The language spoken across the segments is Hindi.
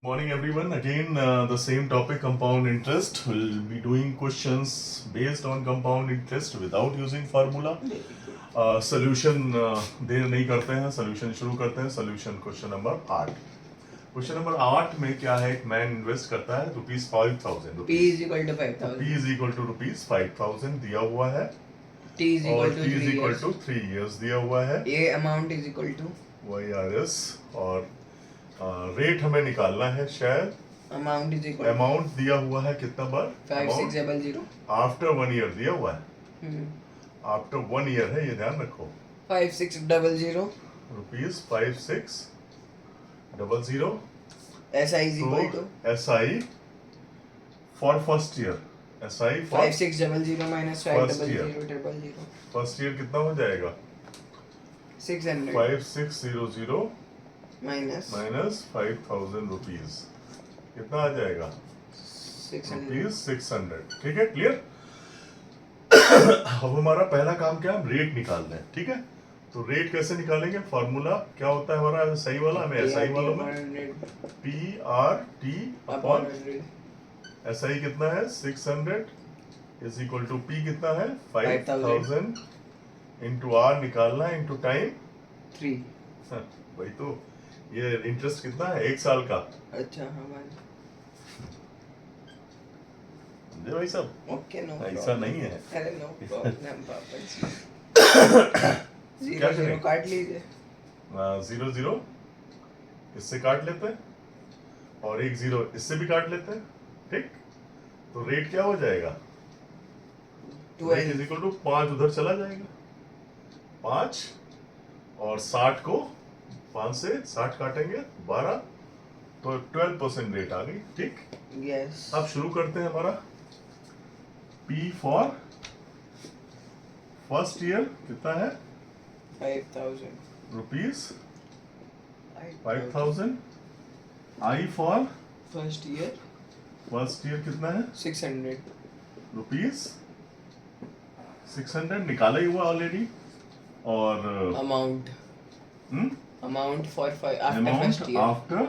Morning everyone. Again, the same topic, compound interest. We'll be doing questions based on compound interest without using formula. Solution देर नहीं करते हैं, solution शुरू करते हैं. Solution question number 8. Question number 8 में क्या है? एक मैन इन्वेस्ट करता है ₹5,000. P is equal to 5,000. P is equal to ₹5,000 दिया हुआ है T is और equal to T is 3 equal years. to 3 years दिया हुआ है. A amount is equal to YRS और रेट हमें निकालना है. शायद amount is equal to amount दिया हुआ है कितना बार? 5600. आफ्टर 1 ईयर दिया हुआ है. Hmm. आफ्टर 1 ईयर है, ये ध्यान रखो. 5600. ₹5600. SI is equal to SI for first year. SI for 5600 minus First year. 50000. First year कितना हो जाएगा? 600 5600 minus माइनस ₹5,000 कितना आ जाएगा? 600. ₹600. ठीक है, क्लियर. अब हमारा पहला काम क्या है? रेट निकालना है. ठीक है, तो रेट कैसे निकालेंगे? फॉर्मूला क्या होता है हमारा सही वाला? हमें एसआई वालों में PRT अपॉन एसआई कितना है? 600 इज इक्वल टू P कितना है? 5,000 इंटू R निकालना है इंटू टाइम 3. वही तो. ये इंटरेस्ट कितना है? 1 साल का. अच्छा हमारे समझे भाई साहब? ओके नो ऐसा नहीं है. अरे नो प्रॉब्लम पापा जी. क्या 0 करें? काट लीजिए. 0 इससे काट लेते हैं और 1 0 इससे भी काट लेते हैं. ठीक, तो रेट क्या हो जाएगा? Rate is 12. इक्वल टू 5 उधर चला जाएगा. 5 और 60 को 5 से 60 काटेंगे 12, तो 12% रेट आ गई. ठीक, Yes. अब शुरू करते हैं. हमारा P फॉर फर्स्ट ईयर कितना है? 5000. ₹5,000. I for First year first year कितना है? 600. ₹600 निकाला ही हुआ ऑलरेडी. और Amount for after amount first year. After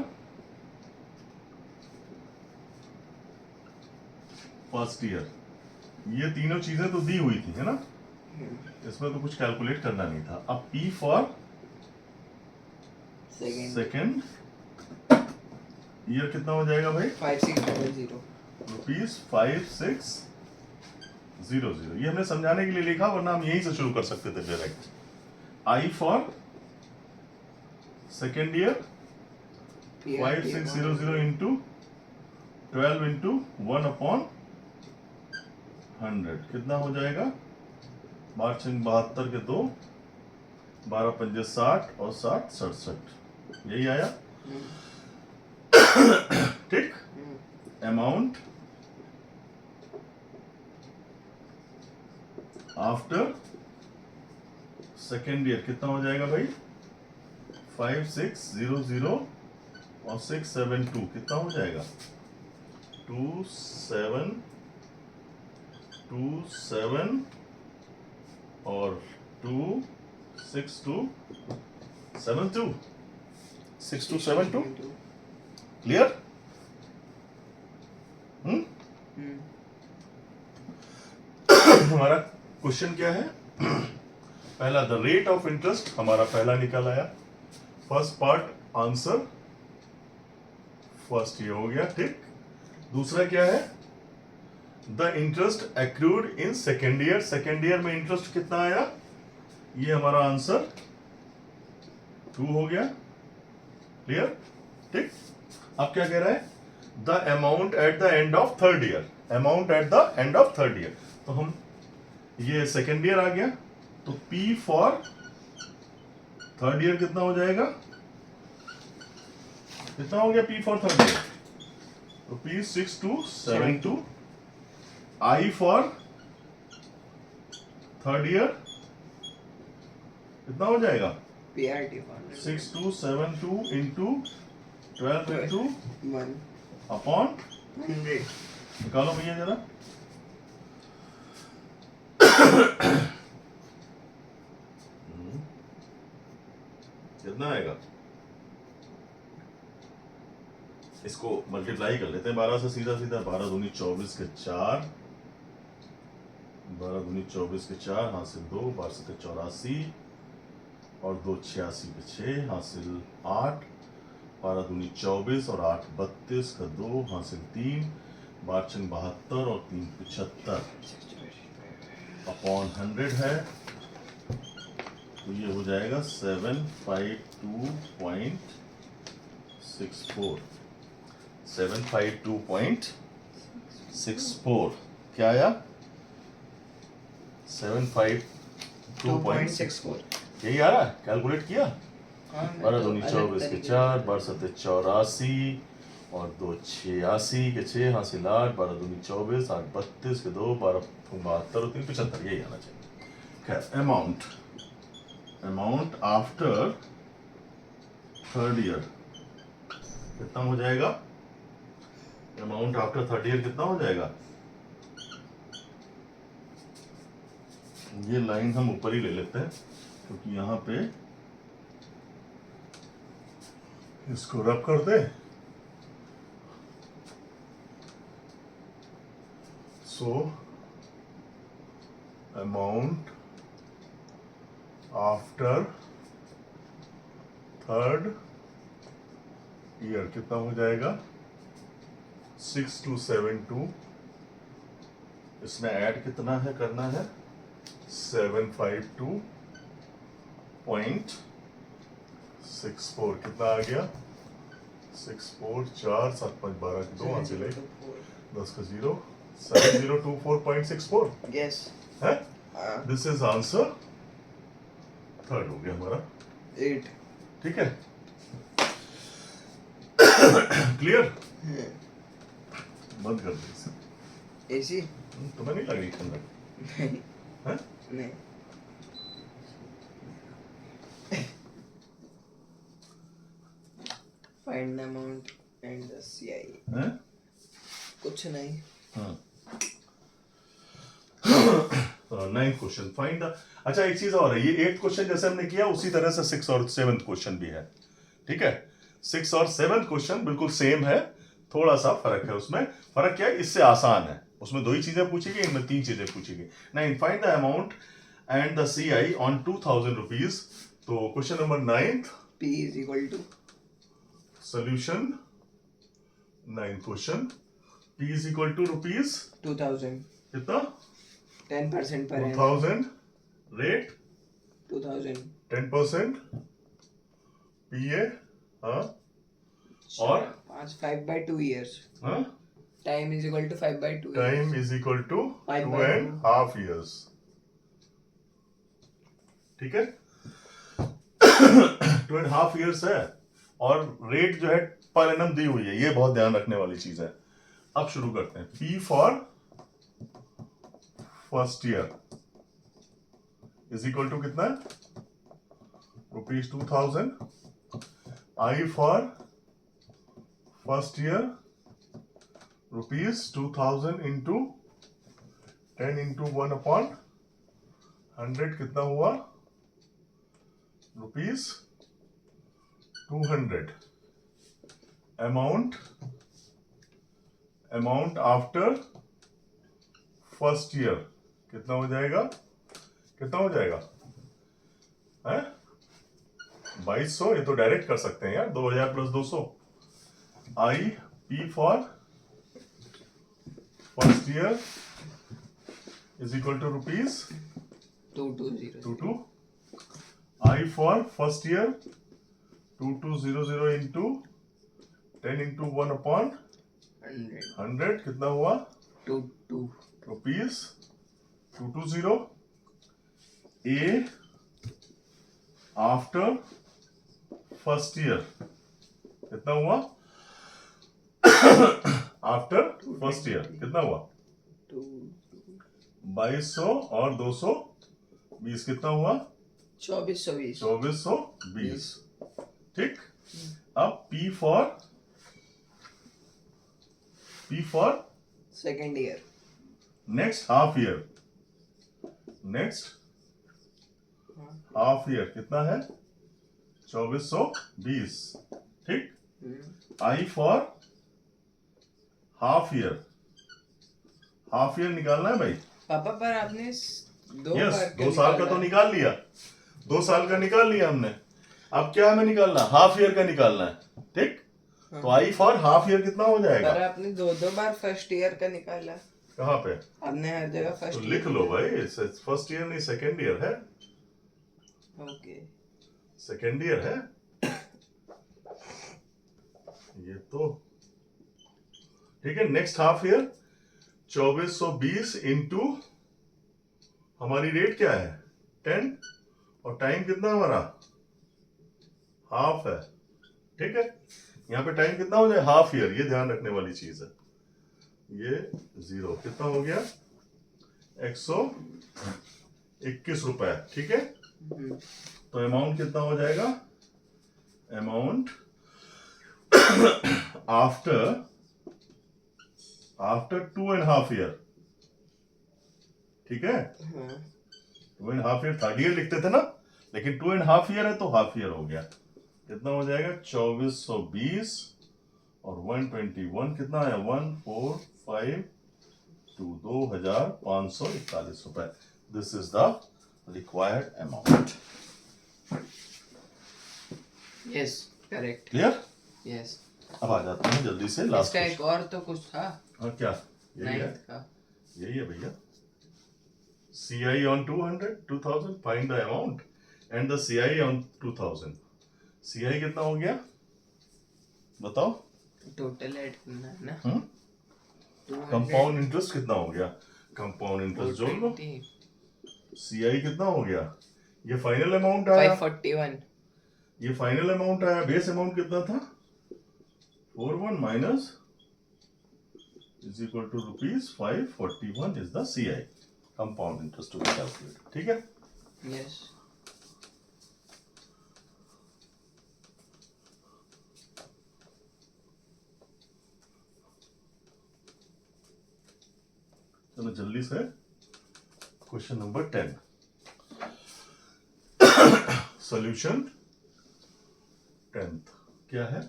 first year. ये तीनों चीजें तो दी हुई थी, है ना? इसमें तो कुछ कैलकुलेट करना नहीं था. अब P for Second. Second year कितना हो जाएगा भाई? 5600. ₹5600. ये हमने समझाने के लिए लिखा, वरना हम यहीं से शुरू कर सकते थे direct. I for second year 5600 into 12 into 1 upon 100 कितना हो जाएगा? 12 के 2, 12 पंजे 60 और 60 67. यही आया. ठीक, अमाउंट आफ्टर सेकेंड ईयर कितना हो जाएगा भाई? 5600 और 672 कितना हो जाएगा? 2727 और 6272 6272. क्लियर? हमारा क्वेश्चन क्या है? पहला द रेट ऑफ इंटरेस्ट हमारा पहला निकल आया. फर्स्ट पार्ट आंसर फर्स्ट ये हो गया. ठीक, दूसरा क्या है? The interest accrued in second year. Second year में इंटरेस्ट कितना आया? ये हमारा आंसर 2 हो गया. क्लियर? ठीक, अब क्या कह रहा है? The amount at the end of third year. Amount at the end of third year. तो हम ये सेकेंड ईयर आ गया, तो P फॉर थर्ड ईयर कितना हो जाएगा? कितना हो गया P फॉर थर्ड ईयर? तो P6272. I for third year कितना हो जाएगा? PRT 6272 into 12 into 1 upon 100. निकालो भैया जरा. कितना आएगा? इसको मल्टीप्लाई कर लेते हैं 12 से, सीधा सीधा 12 दूनी 24 के 4, 12 दूनी 24 के 4 हासिल 2, 12 से 84 और 2 86 के 6 हासिल 8, 12 दूनी 24 और 8 32 का 2 हासिल 3, 12 छंग 72 और 3 75 अपॉन 100 है, तो ये हो जाएगा 752.64, 752.64 क्या आया? 752.64 यही आ रहा है, कैलकुलेट किया? 12 दूनी 24 के 4, 12 सत्ते 84 और 2 86 के 6 हासिल 8, 12 दूनी 24, 8 32 के 2, 12 72 और 3 75, यही आना चाहिए। खैर, अमाउंट आफ्टर थर्ड ईयर कितना हो जाएगा? अमाउंट आफ्टर थर्ड ईयर कितना हो जाएगा? ये लाइन हम ऊपर ही ले लेते हैं क्योंकि यहाँ पे इसको रब कर दे। So amount after third year कितना हो जाएगा? 6272, इसमें ऐड कितना है करना है? 752.64 कितना आ गया? 64 4 7 5 12 के 2 हासिल 1 10 का 0 7024.64 यस है। हाँ दिस इज आंसर थर्ड हो गया हमारा। 8 ठीक है, क्लियर? बंद कर दे इसे। एसी तुम्हें नहीं लग रही ठंडक? नहीं हैं? नहीं find the amount and the CI हैं? कुछ नहीं हाँ। 9th क्वेश्चन फाइंड द, अच्छा एक चीज और है, ये 8th क्वेश्चन जैसे हमने किया उसी तरह से 6th और 7th क्वेश्चन भी है। ठीक है, 6th और 7th क्वेश्चन बिल्कुल सेम है, थोड़ा सा फर्क है। उसमें फर्क क्या है? इससे आसान है, उसमें 2 ही चीजें पूछी गई, इनमें 3 चीजें पूछी गई। 9 find the amount and the CI on 2000 rupees. तो question number 9th P is equal to solution 9th question, P is equal to rupees 2000 कितना? 10% per annum 2000 रेट 2000 10% PA, हाँ और 5/2 years हाँ time is equal to 5/2 years time is equal to 2.5 years। ठीक है, 2.5 years है और रेट जो है पर एनम दी हुई है, ये बहुत ध्यान रखने वाली चीज है। अब शुरू करते हैं। P for first year is equal to कितना है? Rupees 2000। I for first year rupees 2000 into 10 into 1 upon 100 कितना हुआ? Rupees 200। Amount after first year कितना हो जाएगा? कितना हो जाएगा? है 2200। ये तो डायरेक्ट कर सकते हैं यार, 2000 plus 200। I P for first year is equal to rupees 2200 I for first year 2200 into 10 into 1 upon 100 कितना हुआ? 22 rupees 220। A after first year कितना हुआ? आफ्टर फर्स्ट ईयर कितना हुआ? 2200 और 220 कितना हुआ? 2420 2420। ठीक, अब P for second year next half year, next half year कितना है? 2420। ठीक, I फॉर हाफ ईयर निकालना है भाई। पापा पर आपने दो यस, बार 2 साल का तो निकाल लिया, 2 साल का निकाल लिया हमने। अब क्या हमें निकालना, हाफ ईयर का निकालना है, ठीक। तो आई फॉर हाफ ईयर कितना हो जाएगा? पर आपने दो बार फर्स्ट ईयर का निकाला। कहाँ पे? आपने हर जगह तो फर्स्ट लिख लो भाई, फर्स्ट ईयर नहीं सेकेंड ईयर है, ओके। सेकेंड ईयर है ये तो, ठीक है। नेक्स्ट हाफ ईयर 2420 इंटू हमारी रेट क्या है 10, और टाइम कितना हमारा हाफ है, ठीक है। यहाँ पे टाइम कितना हो जाए हाफ ईयर, ये ध्यान रखने वाली चीज है। ये 0 कितना हो गया 121 रुपए, ठीक है। तो अमाउंट कितना हो जाएगा, अमाउंट आफ्टर 2.5 ईयर, ठीक है। 2.5 ईयर, थर्ड ईयर लिखते थे ना, लेकिन 2.5 ईयर है तो हाफ ईयर हो गया। कितना हो जाएगा 2420 और 121 कितना है 145 2541 रुपए। This is the required amount. Yes correct. Clear? Yes. अब आ जाते हैं जल्दी से लास्ट। इसका एक और तो कुछ था। हाँ क्या? यही है, यही है भैया। CI on 2000, find the amount and the CI on 2000. CI कितना हो गया बताओ? टोटल ऐड करना है ना। कंपाउंड इंटरेस्ट कितना हो गया, कंपाउंड इंटरेस्ट जोड़ लो। CI कितना हो गया, ये फाइनल अमाउंट आया 541। ये फाइनल अमाउंट आया। बेस अमाउंट कितना था 41 minus is equal to ₹541 is the CI, compound interest to be calculated, ठीक है। यस। चलो जल्दी से क्वेश्चन नंबर 10 सॉल्यूशन 10th क्या है,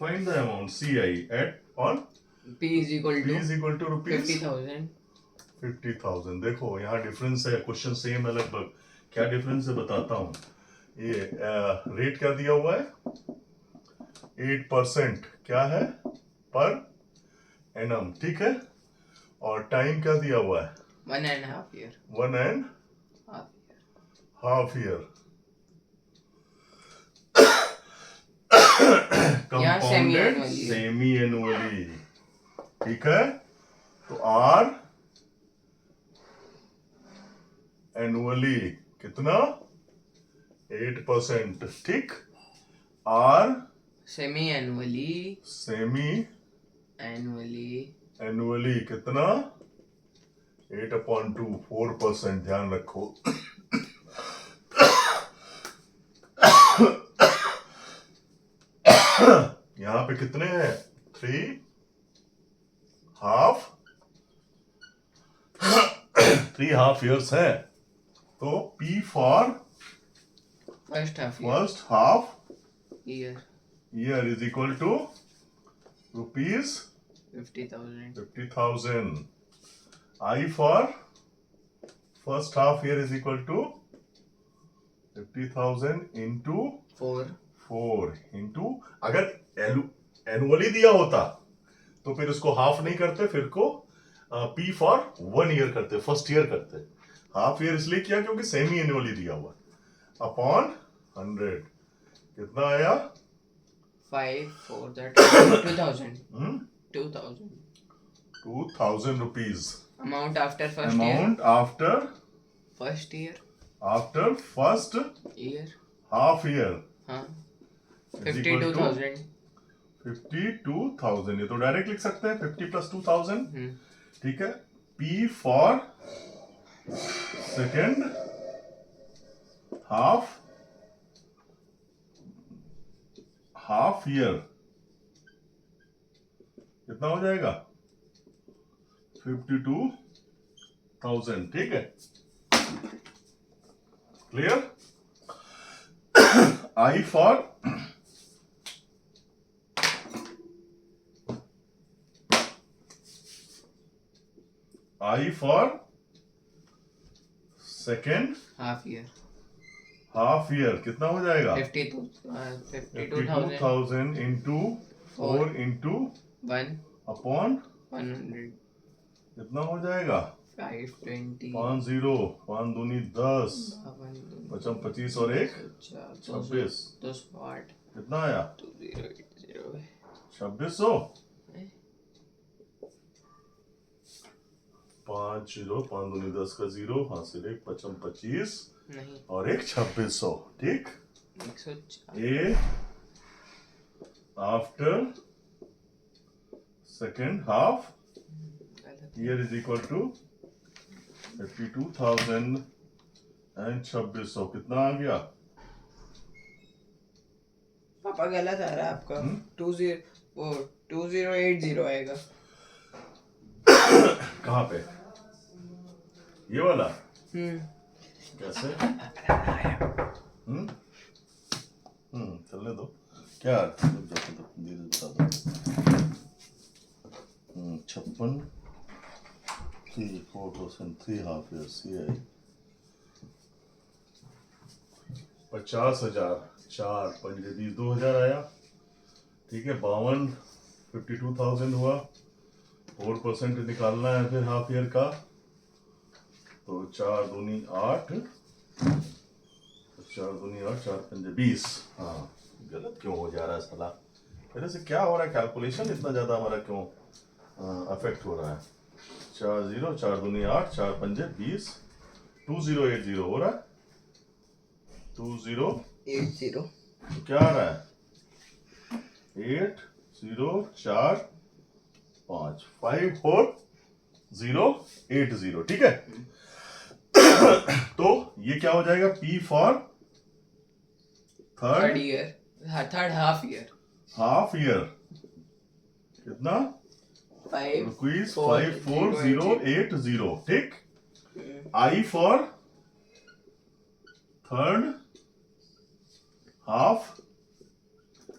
find the amount CI at on P is equal to rupees 50,000। 50,000। देखो यहाँ डिफरेंस है, क्वेश्चन सेम है लगभग। क्या डिफरेंस है बताता हूँ। ये रेट क्या दिया हुआ है 8% क्या है पर एनम, ठीक है। और टाइम क्या दिया हुआ है 1.5 year। 1.5 year। Compounded semi annually, ठीक है। तो आर एनुअली कितना 8%, ठीक। आर सेमी एनुअली कितना 8/2 4%, ध्यान रखो। यहां पे कितने हैं 3 हाफ years है। तो P for first half year is equal to rupees 50,000। I for first half year is equal to 50,000 into 4 into, अगर एनुअली दिया होता तो फिर उसको हाफ नहीं करते, फिर को P फॉर 1 ईयर करते, फर्स्ट ईयर करते। हाफ ईयर इसलिए किया क्योंकि सेमी एनुअली दिया हुआ। अपॉन 100 कितना आया 5 4 that 2000 rupees. amount after first amount after year first year half year हाँ is equal to 52,000। 52,000। ये तो डायरेक्ट लिख सकते हैं 50 + 2,000, ठीक है। P for second half year कितना हो जाएगा 52,000, ठीक है। Clear. I for I for second half year half year कितना हो जाएगा 52,000 52,000 into 4 into 1 upon 100 कितना हो जाएगा 520 5 0 5 दूनी 10 पचम 25 और 1 26 208 कितना आया 2080 2600 5 0 5 दूनी 10 का 0 हासिल 1 पचम 25 नहीं और 1 2600 ठीक 104 A after second half year is equal to 52,000 and 2600 कितना आ गया पापा गलत आ रहा है आपका 2080 आएगा कहाँ पे ये वाला कैसे चलने दो क्या धीरे बता दो 56 3 half years CI 50,000 4 5 20 2,000 आया ठीक है 52,000 हुआ 4% निकालना है फिर हाफ ईयर का तो 4 दूनी 8 4 दूनी 8 4 5 20 हाँ गलत क्यों हो जा रहा है साला मेरे से क्या हो रहा है कैलकुलेशन इतना ज़्यादा हमारा क्यों अफेक्ट हो रहा है 4 0 4 दूनी 8 4 5 20 2080 हो रहा है 2080 तो क्या आ रहा है 8 0 4 5 5 4 0 8 0 ठीक है तो ये क्या हो जाएगा P for third year third half year कितना 5 रुपीज 54080 ठीक I for third half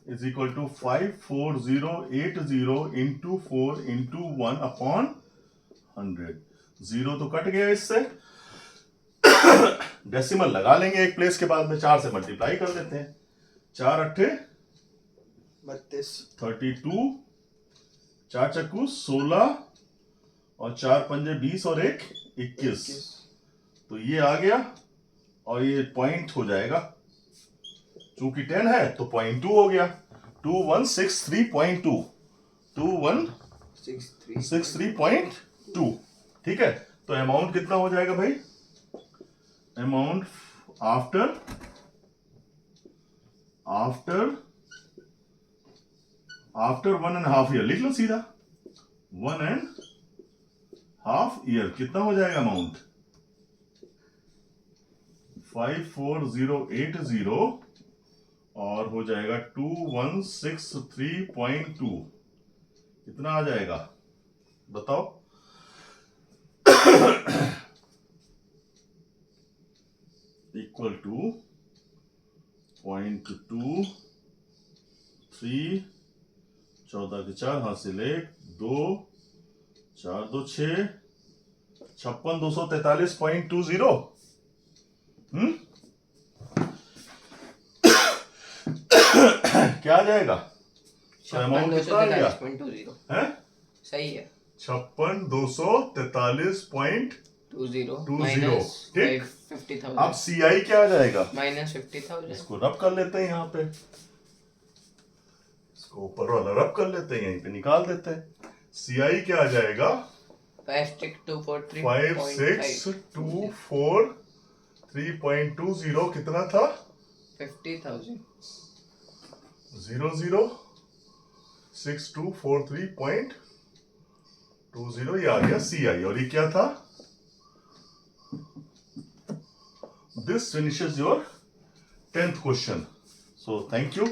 is equal to 54080 into 4 into 1 upon 100 zero तो कट गया इससे डेसिमल लगा लेंगे एक प्लेस के बाद में 4 से मल्टीप्लाई कर देते हैं 4 अट्ठे 32 4 चक्कू 16 और 4 पंजे 20 और 1 21 तो ये आ गया और ये पॉइंट हो जाएगा चूंकि 10 है तो 0.2 हो गया 2163.2 2163.2 ठीक है तो अमाउंट कितना हो जाएगा भाई अमाउंट आफ्टर 1.5 ईयर लिख लो सीधा 1.5 ईयर कितना हो जाएगा अमाउंट 54080 और हो जाएगा 2163.2 कितना आ जाएगा बताओ इक्वल टू 0.23 14 के 4 हासिल 1 2 4 2 6 56,243.20 क्या आ जाएगा अमाउंट कितना आ गया 56,243.20 है सही है 56,243.20 ठीक 50,000 अब CI क्या आ जाएगा -50,000 इसको रब कर लेते हैं यहाँ पे इसको ऊपर वाला रब कर लेते हैं यहीं पे निकाल देते हैं CI क्या आ जाएगा 56,243.20 कितना था 50,000 006243.20 ये आ गया CI और ये क्या था this finishes your 10th question so thank you